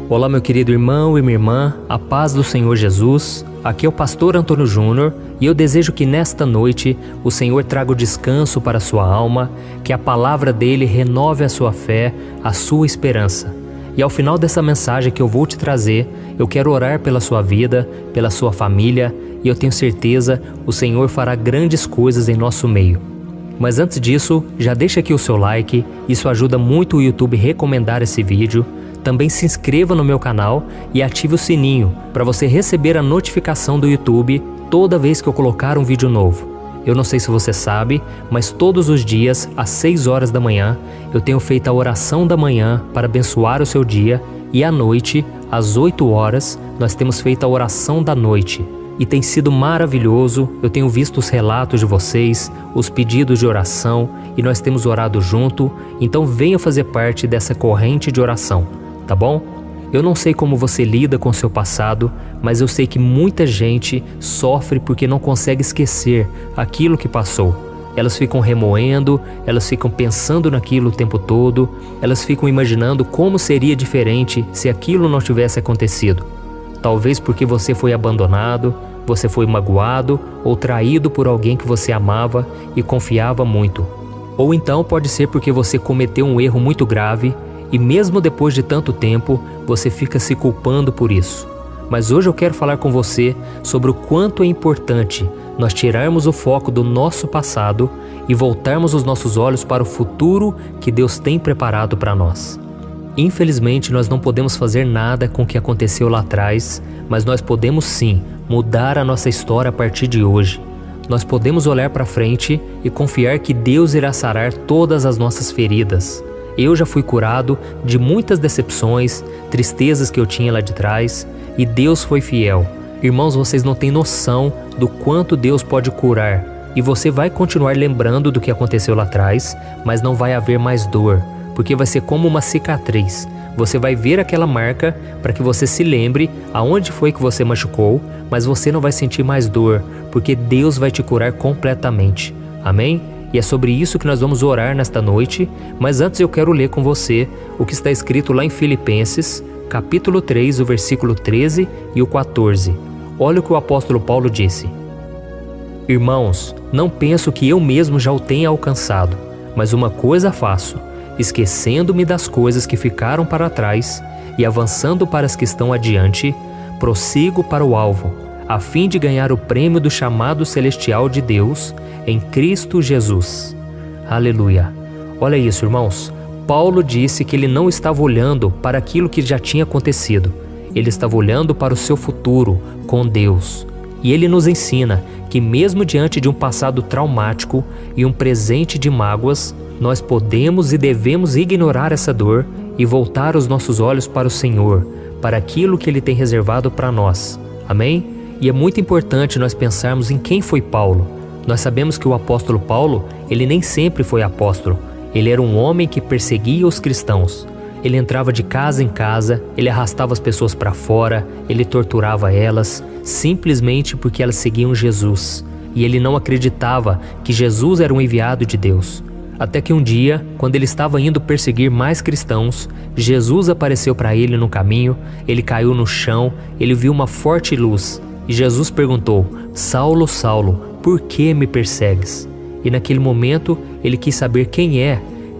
Olá, meu querido irmão e minha irmã, a paz do Senhor Jesus. Aqui é o pastor Antônio Júnior e eu desejo que nesta noite o Senhor traga o descanso para a sua alma, que a palavra dele renove a sua fé, a sua esperança. E ao final dessa mensagem que eu vou te trazer, eu quero orar pela sua vida, pela sua família, e eu tenho certeza o Senhor fará grandes coisas em nosso meio. Mas antes disso, já deixa aqui o seu like, isso ajuda muito o YouTube recomendar esse vídeo. Também se inscreva no meu canal e ative o sininho para você receber a notificação do YouTube toda vez que eu colocar um vídeo novo. Eu não sei se você sabe, mas todos os dias, às 6 horas da manhã, eu tenho feito a oração da manhã para abençoar o seu dia, e à noite, às 8 horas, nós temos feito a oração da noite. E tem sido maravilhoso, eu tenho visto os relatos de vocês, os pedidos de oração, e nós temos orado junto, então venha fazer parte dessa corrente de oração, tá bom? Eu não sei como você lida com o seu passado, mas eu sei que muita gente sofre porque não consegue esquecer aquilo que passou. Elas ficam remoendo, elas ficam pensando naquilo o tempo todo, elas ficam imaginando como seria diferente se aquilo não tivesse acontecido. Talvez porque você foi abandonado, você foi magoado ou traído por alguém que você amava e confiava muito. Ou então pode ser porque você cometeu um erro muito grave e mesmo depois de tanto tempo, você fica se culpando por isso. Mas hoje eu quero falar com você sobre o quanto é importante nós tirarmos o foco do nosso passado e voltarmos os nossos olhos para o futuro que Deus tem preparado para nós. Infelizmente, nós não podemos fazer nada com o que aconteceu lá atrás, mas nós podemos sim mudar a nossa história a partir de hoje. Nós podemos olhar para frente e confiar que Deus irá sarar todas as nossas feridas. Eu já fui curado de muitas decepções, tristezas que eu tinha lá de trás, e Deus foi fiel. Irmãos, vocês não têm noção do quanto Deus pode curar. E você vai continuar lembrando do que aconteceu lá atrás, mas não vai haver mais dor, porque vai ser como uma cicatriz. Você vai ver aquela marca para que você se lembre aonde foi que você machucou, mas você não vai sentir mais dor, porque Deus vai te curar completamente. Amém? E é sobre isso que nós vamos orar nesta noite, mas antes eu quero ler com você o que está escrito lá em Filipenses, capítulo 3, o versículo 13 e o 14. Olha o que o apóstolo Paulo disse. Irmãos, não penso que eu mesmo já o tenha alcançado, mas uma coisa faço, esquecendo-me das coisas que ficaram para trás e avançando para as que estão adiante, prossigo para o alvo, a fim de ganhar o prêmio do chamado celestial de Deus em Cristo Jesus. Aleluia! Olha isso, irmãos. Paulo disse que ele não estava olhando para aquilo que já tinha acontecido. Ele estava olhando para o seu futuro com Deus. E ele nos ensina que mesmo diante de um passado traumático e um presente de mágoas, nós podemos e devemos ignorar essa dor e voltar os nossos olhos para o Senhor, para aquilo que Ele tem reservado para nós. Amém? E é muito importante nós pensarmos em quem foi Paulo. Nós sabemos que o apóstolo Paulo, ele nem sempre foi apóstolo. Ele era um homem que perseguia os cristãos. Ele entrava de casa em casa, ele arrastava as pessoas para fora, ele torturava elas, simplesmente porque elas seguiam Jesus. E ele não acreditava que Jesus era um enviado de Deus. Até que um dia, quando ele estava indo perseguir mais cristãos, Jesus apareceu para ele no caminho, ele caiu no chão, ele viu uma forte luz, e Jesus perguntou: Saulo, Saulo, por que me persegues? E naquele momento, ele quis saber quem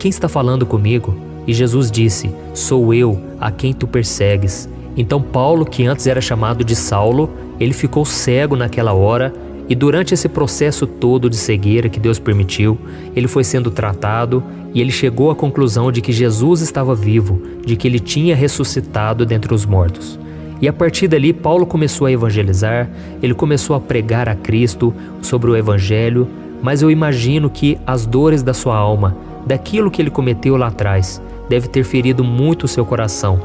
está falando comigo? E Jesus disse: sou eu, a quem tu persegues. Então Paulo, que antes era chamado de Saulo, ele ficou cego naquela hora, e durante esse processo todo de cegueira que Deus permitiu, ele foi sendo tratado e ele chegou à conclusão de que Jesus estava vivo, de que ele tinha ressuscitado dentre os mortos. E a partir dali, Paulo começou a evangelizar, ele começou a pregar a Cristo sobre o Evangelho, mas eu imagino que as dores da sua alma, daquilo que ele cometeu lá atrás, deve ter ferido muito o seu coração.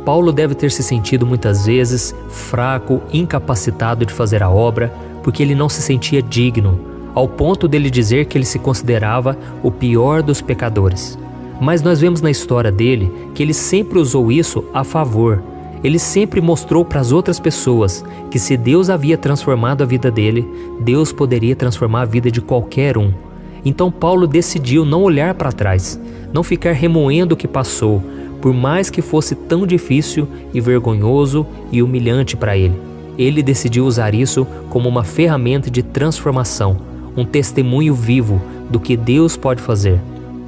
Paulo deve ter se sentido muitas vezes fraco, incapacitado de fazer a obra, porque ele não se sentia digno, ao ponto dele dizer que ele se considerava o pior dos pecadores. Mas nós vemos na história dele que ele sempre usou isso a favor. Ele sempre mostrou para as outras pessoas que se Deus havia transformado a vida dele, Deus poderia transformar a vida de qualquer um. Então Paulo decidiu não olhar para trás, não ficar remoendo o que passou, por mais que fosse tão difícil e vergonhoso e humilhante para ele. Ele decidiu usar isso como uma ferramenta de transformação, um testemunho vivo do que Deus pode fazer.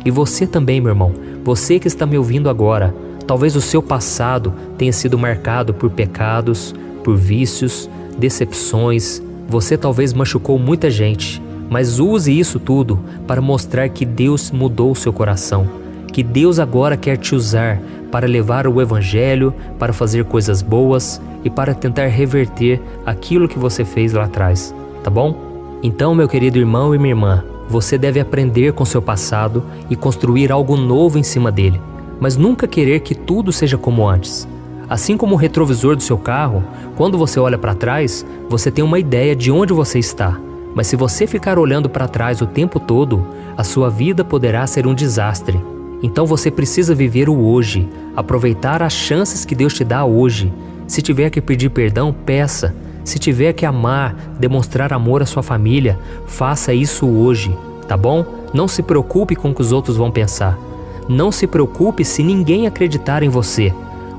E você também, meu irmão, você que está me ouvindo agora, talvez o seu passado tenha sido marcado por pecados, por vícios, decepções. Você talvez machucou muita gente, mas use isso tudo para mostrar que Deus mudou o seu coração, que Deus agora quer te usar para levar o Evangelho, para fazer coisas boas e para tentar reverter aquilo que você fez lá atrás, tá bom? Então, meu querido irmão e minha irmã, você deve aprender com seu passado e construir algo novo em cima dele, mas nunca querer que tudo seja como antes. Assim como o retrovisor do seu carro, quando você olha para trás, você tem uma ideia de onde você está. Mas se você ficar olhando para trás o tempo todo, a sua vida poderá ser um desastre. Então você precisa viver o hoje, aproveitar as chances que Deus te dá hoje. Se tiver que pedir perdão, peça. Se tiver que amar, demonstrar amor à sua família, faça isso hoje, tá bom? Não se preocupe com o que os outros vão pensar. Não se preocupe se ninguém acreditar em você.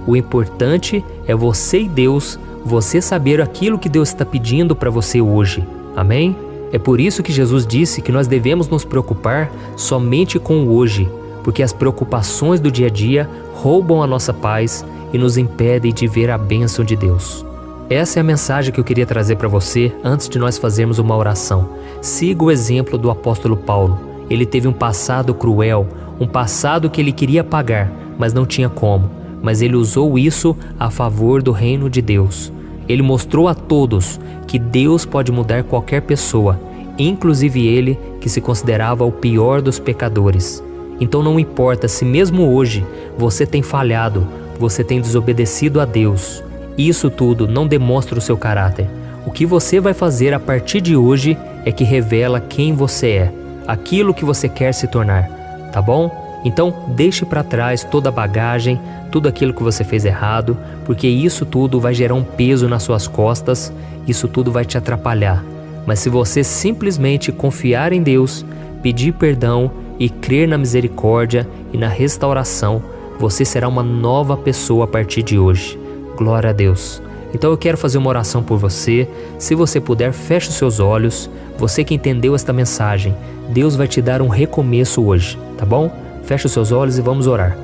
O importante é você e Deus, você saber aquilo que Deus está pedindo para você hoje. Amém? É por isso que Jesus disse que nós devemos nos preocupar somente com o hoje, porque as preocupações do dia a dia roubam a nossa paz e nos impedem de ver a bênção de Deus. Essa é a mensagem que eu queria trazer para você antes de nós fazermos uma oração. Siga o exemplo do apóstolo Paulo. Ele teve um passado cruel, um passado que ele queria apagar, mas não tinha como. Mas ele usou isso a favor do reino de Deus. Ele mostrou a todos que Deus pode mudar qualquer pessoa, inclusive ele que se considerava o pior dos pecadores. Então não importa se mesmo hoje você tem falhado, você tem desobedecido a Deus. Isso tudo não demonstra o seu caráter. O que você vai fazer a partir de hoje é que revela quem você é, aquilo que você quer se tornar, tá bom? Então deixe para trás toda a bagagem, tudo aquilo que você fez errado, porque isso tudo vai gerar um peso nas suas costas, isso tudo vai te atrapalhar. Mas se você simplesmente confiar em Deus, pedir perdão e crer na misericórdia e na restauração, você será uma nova pessoa a partir de hoje. Glória a Deus. Então eu quero fazer uma oração por você. Se você puder, feche os seus olhos. Você que entendeu esta mensagem, Deus vai te dar um recomeço hoje, tá bom? Feche os seus olhos e vamos orar.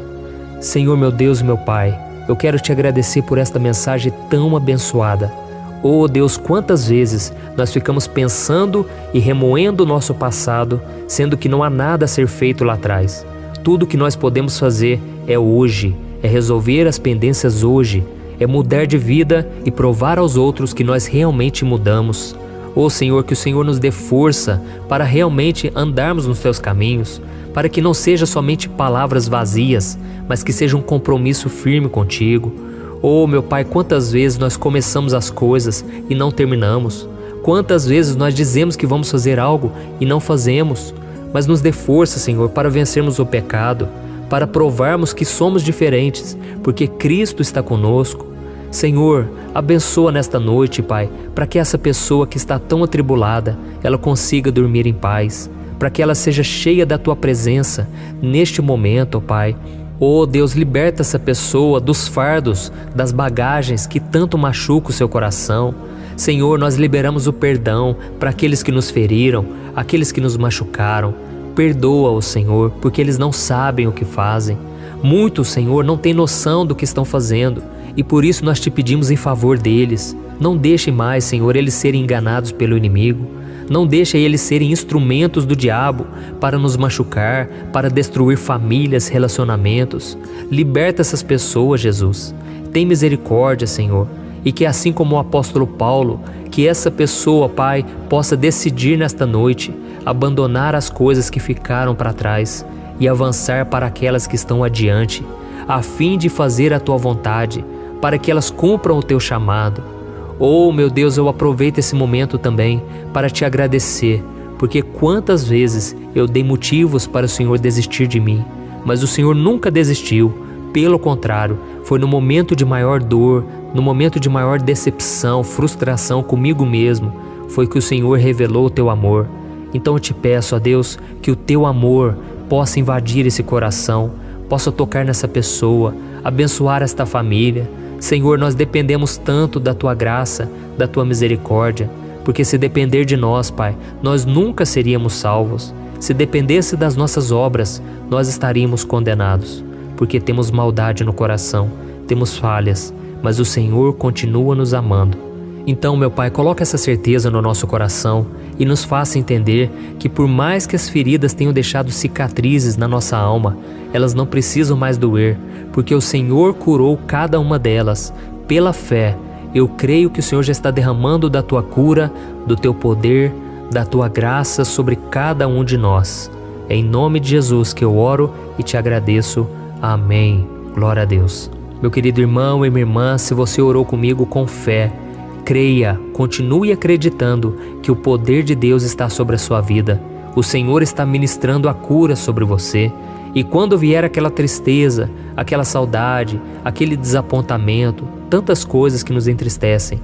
Senhor, meu Deus e meu Pai, eu quero te agradecer por esta mensagem tão abençoada. Oh Deus, quantas vezes nós ficamos pensando e remoendo o nosso passado, sendo que não há nada a ser feito lá atrás. Tudo que nós podemos fazer é hoje, é resolver as pendências hoje, é mudar de vida e provar aos outros que nós realmente mudamos. Oh Senhor, que o Senhor nos dê força para realmente andarmos nos teus caminhos, para que não seja somente palavras vazias, mas que seja um compromisso firme contigo. Oh meu Pai, quantas vezes nós começamos as coisas e não terminamos? Quantas vezes nós dizemos que vamos fazer algo e não fazemos? Mas nos dê força, Senhor, para vencermos o pecado, para provarmos que somos diferentes, porque Cristo está conosco. Senhor, abençoa nesta noite, Pai, para que essa pessoa que está tão atribulada, ela consiga dormir em paz, para que ela seja cheia da Tua presença neste momento, ó Pai. Oh Deus, liberta essa pessoa dos fardos, das bagagens que tanto machucam o seu coração. Senhor, nós liberamos o perdão para aqueles que nos feriram, aqueles que nos machucaram. Perdoa-os, Senhor, porque eles não sabem o que fazem. Muitos, Senhor, não têm noção do que estão fazendo, e por isso nós te pedimos em favor deles. Não deixe mais, Senhor, eles serem enganados pelo inimigo. Não deixe eles serem instrumentos do diabo para nos machucar, para destruir famílias, relacionamentos. Liberta essas pessoas, Jesus. Tem misericórdia, Senhor. E que assim como o apóstolo Paulo, que essa pessoa, Pai, possa decidir nesta noite abandonar as coisas que ficaram para trás e avançar para aquelas que estão adiante, a fim de fazer a Tua vontade, para que elas cumpram o Teu chamado. Oh, meu Deus, eu aproveito esse momento também para Te agradecer, porque quantas vezes eu dei motivos para o Senhor desistir de mim, mas o Senhor nunca desistiu. Pelo contrário, foi no momento de maior dor, no momento de maior decepção, frustração comigo mesmo, foi que o Senhor revelou o Teu amor. Então eu te peço, ó Deus, que o Teu amor possa invadir esse coração, possa tocar nessa pessoa, abençoar esta família. Senhor, nós dependemos tanto da Tua graça, da Tua misericórdia, porque se depender de nós, Pai, nós nunca seríamos salvos. Se dependesse das nossas obras, nós estaríamos condenados, porque temos maldade no coração, temos falhas, mas o Senhor continua nos amando. Então, meu Pai, coloca essa certeza no nosso coração e nos faça entender que por mais que as feridas tenham deixado cicatrizes na nossa alma, elas não precisam mais doer, porque o Senhor curou cada uma delas. Pela fé, eu creio que o Senhor já está derramando da Tua cura, do Teu poder, da Tua graça sobre cada um de nós. É em nome de Jesus que eu oro e te agradeço. Amém. Glória a Deus. Meu querido irmão e minha irmã, se você orou comigo com fé, creia, continue acreditando que o poder de Deus está sobre a sua vida. O Senhor está ministrando a cura sobre você. E quando vier aquela tristeza, aquela saudade, aquele desapontamento, tantas coisas que nos entristecem,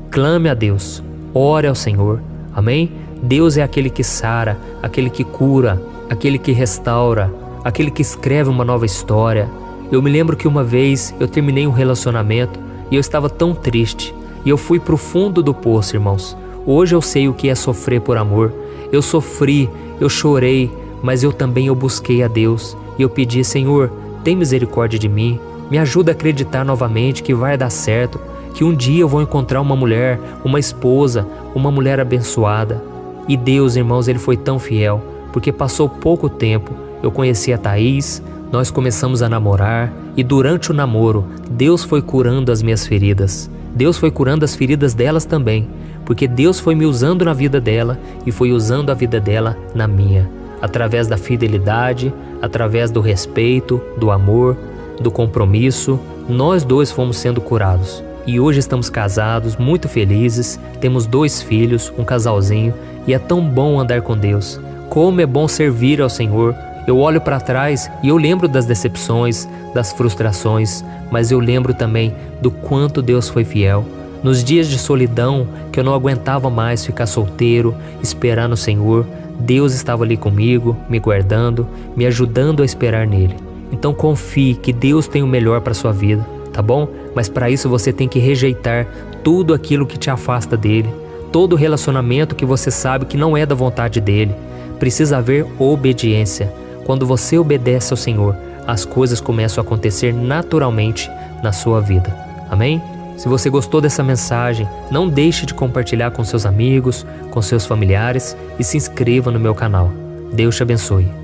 clame a Deus, ore ao Senhor. Amém? Deus é aquele que sara, aquele que cura, aquele que restaura, aquele que escreve uma nova história. Eu me lembro que uma vez eu terminei um relacionamento e eu estava tão triste. E eu fui para o fundo do poço, irmãos. Hoje eu sei o que é sofrer por amor. Eu sofri, eu chorei, mas eu busquei a Deus. E eu pedi, Senhor, tem misericórdia de mim. Me ajuda a acreditar novamente que vai dar certo. Que um dia eu vou encontrar uma mulher, uma esposa, uma mulher abençoada. E Deus, irmãos, Ele foi tão fiel. Porque passou pouco tempo, eu conheci a Thaís, nós começamos a namorar. E durante o namoro, Deus foi curando as minhas feridas. Deus foi curando as feridas delas também, porque Deus foi me usando na vida dela e foi usando a vida dela na minha, através da fidelidade, através do respeito, do amor, do compromisso. Nós dois fomos sendo curados e hoje estamos casados, muito felizes, temos 2 filhos, um casalzinho, e é tão bom andar com Deus. Como é bom servir ao Senhor. Eu olho para trás e eu lembro das decepções, das frustrações, mas eu lembro também do quanto Deus foi fiel. Nos dias de solidão, que eu não aguentava mais ficar solteiro, esperar no Senhor, Deus estava ali comigo, me guardando, me ajudando a esperar nele. Então confie que Deus tem o melhor para sua vida, tá bom? Mas para isso você tem que rejeitar tudo aquilo que te afasta dele, todo relacionamento que você sabe que não é da vontade dele. Precisa haver obediência. Quando você obedece ao Senhor, as coisas começam a acontecer naturalmente na sua vida. Amém? Se você gostou dessa mensagem, não deixe de compartilhar com seus amigos, com seus familiares e se inscreva no meu canal. Deus te abençoe.